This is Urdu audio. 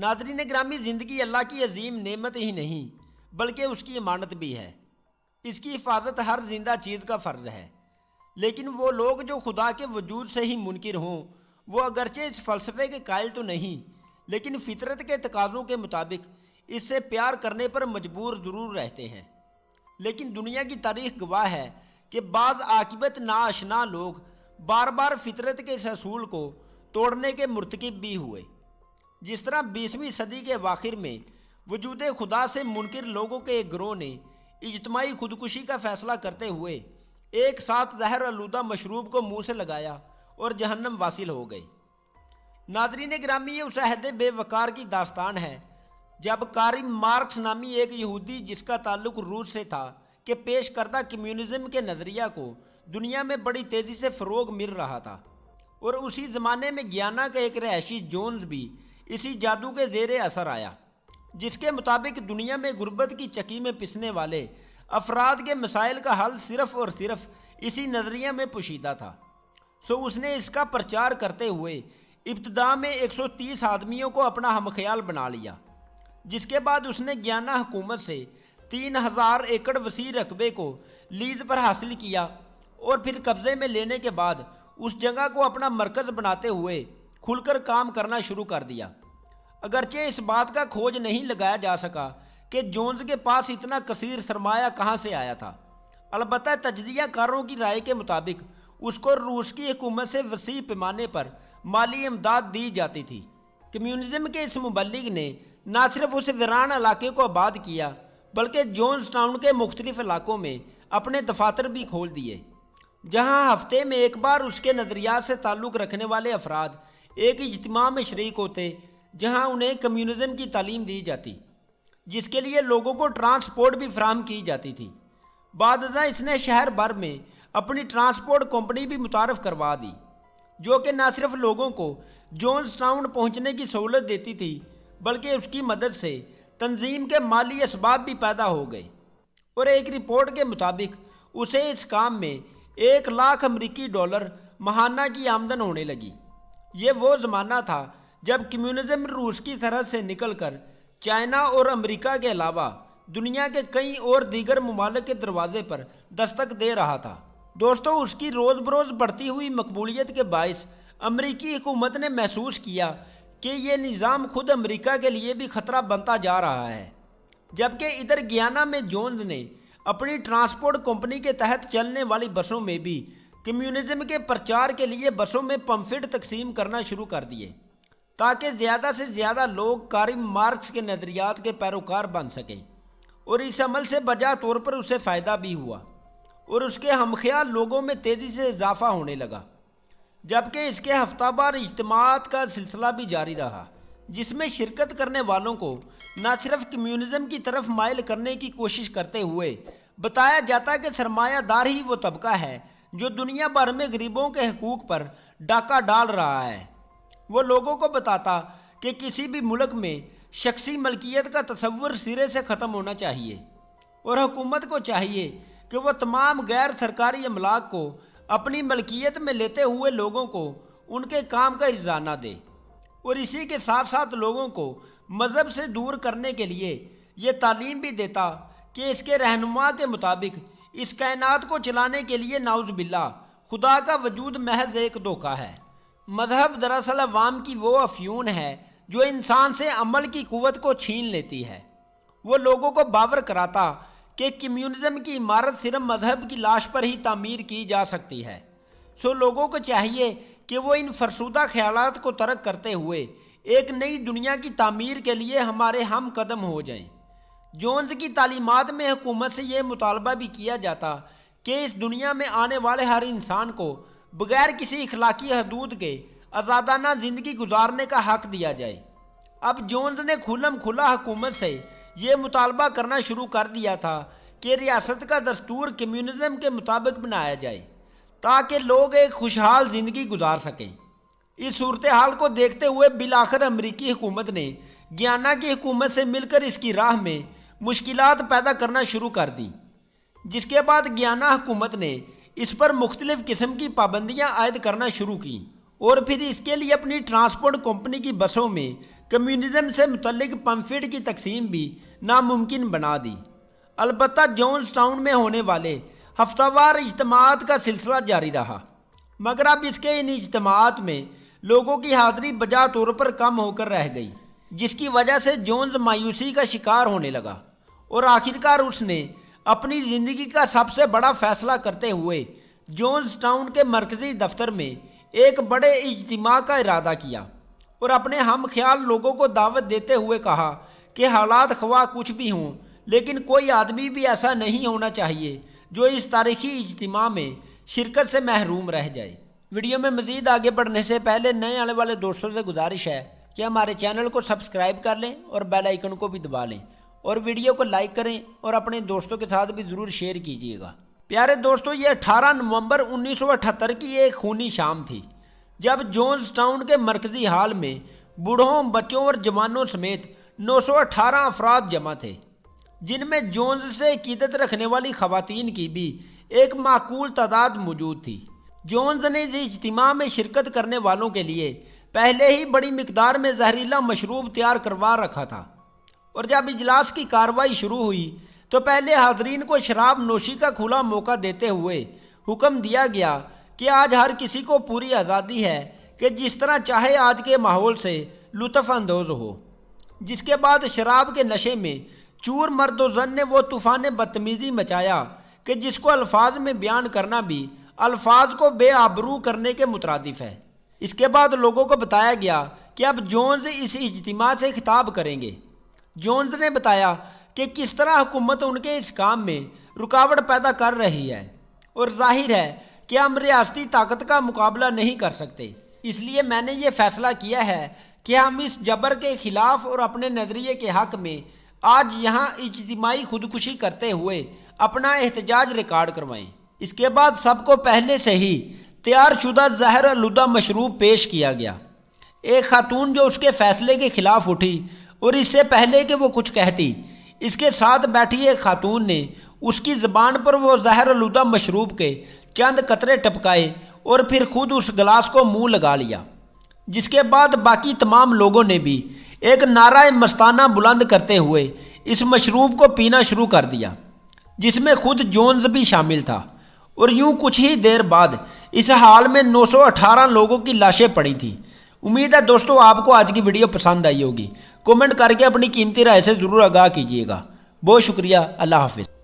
ناظرین گرامی، زندگی اللہ کی عظیم نعمت ہی نہیں بلکہ اس کی امانت بھی ہے۔ اس کی حفاظت ہر زندہ چیز کا فرض ہے، لیکن وہ لوگ جو خدا کے وجود سے ہی منکر ہوں، وہ اگرچہ اس فلسفے کے قائل تو نہیں، لیکن فطرت کے تقاضوں کے مطابق اس سے پیار کرنے پر مجبور ضرور رہتے ہیں۔ لیکن دنیا کی تاریخ گواہ ہے کہ بعض عاقبت ناآشنا لوگ بار بار فطرت کے اس اصول کو توڑنے کے مرتکب بھی ہوئے۔ جس طرح 20ویں صدی کے اواخر میں وجود خدا سے منکر لوگوں کے ایک گروہ نے اجتماعی خودکشی کا فیصلہ کرتے ہوئے ایک ساتھ زہر آلودہ مشروب کو منہ سے لگایا اور جہنم واصل ہو گئے۔ ناظرین گرامی، یہ اس عہد بے وقار کی داستان ہے جب کارل مارکس نامی ایک یہودی جس کا تعلق روس سے تھا کہ پیش کردہ کمیونزم کے نظریہ کو دنیا میں بڑی تیزی سے فروغ مل رہا تھا، اور اسی زمانے میں گیانا کا ایک رہائشی جونز بھی اسی جادو کے زیر اثر آیا، جس کے مطابق دنیا میں غربت کی چکی میں پسنے والے افراد کے مسائل کا حل صرف اور صرف اسی نظریہ میں پوشیدہ تھا۔ اس نے اس کا پرچار کرتے ہوئے ابتدا میں 130 آدمیوں کو اپنا ہم خیال بنا لیا، جس کے بعد اس نے گیانا حکومت سے 3000 ایکڑ وسیع رقبے کو لیز پر حاصل کیا، اور پھر قبضے میں لینے کے بعد اس جگہ کو اپنا مرکز بناتے ہوئے کھل کر کام کرنا شروع کر دیا۔ اگرچہ اس بات کا کھوج نہیں لگایا جا سکا کہ جونز کے پاس اتنا کثیر سرمایہ کہاں سے آیا تھا، البتہ تجزیہ کاروں کی رائے کے مطابق اس کو روس کی حکومت سے وسیع پیمانے پر مالی امداد دی جاتی تھی۔ کمیونزم کے اس مبلغ نے نہ صرف اس ویران علاقے کو آباد کیا بلکہ جونز ٹاؤن کے مختلف علاقوں میں اپنے دفاتر بھی کھول دیے، جہاں ہفتے میں ایک بار اس کے نظریات سے تعلق رکھنے والے افراد ایک اجتماع میں شریک ہوتے، جہاں انہیں کمیونزم کی تعلیم دی جاتی، جس کے لیے لوگوں کو ٹرانسپورٹ بھی فراہم کی جاتی تھی۔ بعد ازاں اس نے شہر بھر میں اپنی ٹرانسپورٹ کمپنی بھی متعارف کروا دی، جو کہ نہ صرف لوگوں کو جونز ٹاؤن پہنچنے کی سہولت دیتی تھی بلکہ اس کی مدد سے تنظیم کے مالی اسباب بھی پیدا ہو گئے، اور ایک رپورٹ کے مطابق اسے اس کام میں 1,00,000 امریکی ڈالر ماہانہ کی آمدن ہونے لگی۔ یہ وہ زمانہ تھا جب کمیونزم روس کی سرحد سے نکل کر چائنا اور امریکہ کے علاوہ دنیا کے کئی اور دیگر ممالک کے دروازے پر دستک دے رہا تھا۔ دوستو، اس کی روز بروز بڑھتی ہوئی مقبولیت کے باعث امریکی حکومت نے محسوس کیا کہ یہ نظام خود امریکہ کے لیے بھی خطرہ بنتا جا رہا ہے، جبکہ ادھر گیانا میں جونز نے اپنی ٹرانسپورٹ کمپنی کے تحت چلنے والی بسوں میں بھی کمیونزم کے پرچار کے لیے بسوں میں پمفلٹ تقسیم کرنا شروع کر دیے، تاکہ زیادہ سے زیادہ لوگ کارل مارکس کے نظریات کے پیروکار بن سکیں، اور اس عمل سے بجا طور پر اسے فائدہ بھی ہوا، اور اس کے ہم خیال لوگوں میں تیزی سے اضافہ ہونے لگا، جبکہ اس کے ہفتہ وار اجتماعات کا سلسلہ بھی جاری رہا، جس میں شرکت کرنے والوں کو نہ صرف کمیونزم کی طرف مائل کرنے کی کوشش کرتے ہوئے بتایا جاتا کہ سرمایہ دار ہی وہ طبقہ ہے جو دنیا بھر میں غریبوں کے حقوق پر ڈاکہ ڈال رہا ہے۔ وہ لوگوں کو بتاتا کہ کسی بھی ملک میں شخصی ملکیت کا تصور سرے سے ختم ہونا چاہیے، اور حکومت کو چاہیے کہ وہ تمام غیر سرکاری املاک کو اپنی ملکیت میں لیتے ہوئے لوگوں کو ان کے کام کا اجازہ دے، اور اسی کے ساتھ ساتھ لوگوں کو مذہب سے دور کرنے کے لیے یہ تعلیم بھی دیتا کہ اس کے رہنما کے مطابق اس کائنات کو چلانے کے لیے نعوذ باللہ خدا کا وجود محض ایک دھوکہ ہے۔ مذہب دراصل عوام کی وہ افیون ہے جو انسان سے عمل کی قوت کو چھین لیتی ہے۔ وہ لوگوں کو باور کراتا کہ کمیونزم کی عمارت صرف مذہب کی لاش پر ہی تعمیر کی جا سکتی ہے۔ لوگوں کو چاہیے کہ وہ ان فرسودہ خیالات کو ترک کرتے ہوئے ایک نئی دنیا کی تعمیر کے لیے ہمارے ہم قدم ہو جائیں۔ جونز کی تعلیمات میں حکومت سے یہ مطالبہ بھی کیا جاتا کہ اس دنیا میں آنے والے ہر انسان کو بغیر کسی اخلاقی حدود کے آزادانہ زندگی گزارنے کا حق دیا جائے۔ اب جونز نے کھلم کھلا حکومت سے یہ مطالبہ کرنا شروع کر دیا تھا کہ ریاست کا دستور کمیونزم کے مطابق بنایا جائے تاکہ لوگ ایک خوشحال زندگی گزار سکیں۔ اس صورتحال کو دیکھتے ہوئے بالآخر امریکی حکومت نے گیانا کی حکومت سے مل کر اس کی راہ میں مشکلات پیدا کرنا شروع کر دیں، جس کے بعد گیانا حکومت نے اس پر مختلف قسم کی پابندیاں عائد کرنا شروع کیں، اور پھر اس کے لیے اپنی ٹرانسپورٹ کمپنی کی بسوں میں کمیونزم سے متعلق پمفلٹ کی تقسیم بھی ناممکن بنا دی۔ البتہ جونز ٹاؤن میں ہونے والے ہفتہ وار اجتماعات کا سلسلہ جاری رہا، مگر اب اس کے ان اجتماعات میں لوگوں کی حاضری بجا طور پر کم ہو کر رہ گئی، جس کی وجہ سے جونز مایوسی کا شکار ہونے لگا، اور آخرکار اس نے اپنی زندگی کا سب سے بڑا فیصلہ کرتے ہوئے جونز ٹاؤن کے مرکزی دفتر میں ایک بڑے اجتماع کا ارادہ کیا، اور اپنے ہم خیال لوگوں کو دعوت دیتے ہوئے کہا کہ حالات خواہ کچھ بھی ہوں، لیکن کوئی آدمی بھی ایسا نہیں ہونا چاہیے جو اس تاریخی اجتماع میں شرکت سے محروم رہ جائے۔ ویڈیو میں مزید آگے بڑھنے سے پہلے نئے آنے والے دوستوں سے گزارش ہے کہ ہمارے چینل کو سبسکرائب کر لیں اور بیل آئیکن کو بھی دبا لیں، اور ویڈیو کو لائک کریں اور اپنے دوستوں کے ساتھ بھی ضرور شیئر کیجیے گا۔ پیارے دوستوں، یہ 18 نومبر 1978 کی ایک خونی شام تھی جب جونز ٹاؤن کے مرکزی ہال میں بوڑھوں، بچوں اور جوانوں سمیت 918 افراد جمع تھے، جن میں جونز سے عقیدت رکھنے والی خواتین کی بھی ایک معقول تعداد موجود تھی۔ جونز نے اس اجتماع میں شرکت کرنے والوں کے لیے پہلے ہی بڑی مقدار میں زہریلا مشروب تیار کروا رکھا تھا، اور جب اجلاس کی کارروائی شروع ہوئی تو پہلے حاضرین کو شراب نوشی کا کھلا موقع دیتے ہوئے حکم دیا گیا کہ آج ہر کسی کو پوری آزادی ہے کہ جس طرح چاہے آج کے ماحول سے لطف اندوز ہو، جس کے بعد شراب کے نشے میں چور مرد و زن نے وہ طوفان بدتمیزی مچایا کہ جس کو الفاظ میں بیان کرنا بھی الفاظ کو بے آبرو کرنے کے مترادف ہے۔ اس کے بعد لوگوں کو بتایا گیا کہ اب جونز اس اجتماع سے خطاب کریں گے۔ جونز نے بتایا کہ کس طرح حکومت ان کے اس کام میں رکاوٹ پیدا کر رہی ہے، اور ظاہر ہے کہ ہم ریاستی طاقت کا مقابلہ نہیں کر سکتے، اس لیے میں نے یہ فیصلہ کیا ہے کہ ہم اس جبر کے خلاف اور اپنے نظریے کے حق میں آج یہاں اجتماعی خودکشی کرتے ہوئے اپنا احتجاج ریکارڈ کروائیں۔ اس کے بعد سب کو پہلے سے ہی تیار شدہ زہر آلودہ مشروب پیش کیا گیا۔ ایک خاتون جو اس کے فیصلے کے خلاف اٹھی اور اس سے پہلے کہ وہ کچھ کہتی، اس کے ساتھ بیٹھی ایک خاتون نے اس کی زبان پر وہ زہر آلودہ مشروب کے چند قطرے ٹپکائے اور پھر خود اس گلاس کو منہ لگا لیا، جس کے بعد باقی تمام لوگوں نے بھی ایک نعرہ مستانہ بلند کرتے ہوئے اس مشروب کو پینا شروع کر دیا، جس میں خود جونز بھی شامل تھا، اور یوں کچھ ہی دیر بعد اس حال میں 918 لوگوں کی لاشیں پڑی تھیں۔ امید ہے دوستوں آپ کو آج کی ویڈیو پسند آئی ہوگی۔ کومنٹ کر کے اپنی قیمتی رائے سے ضرور آگاہ کیجیے گا۔ بہت شکریہ، اللہ حافظ۔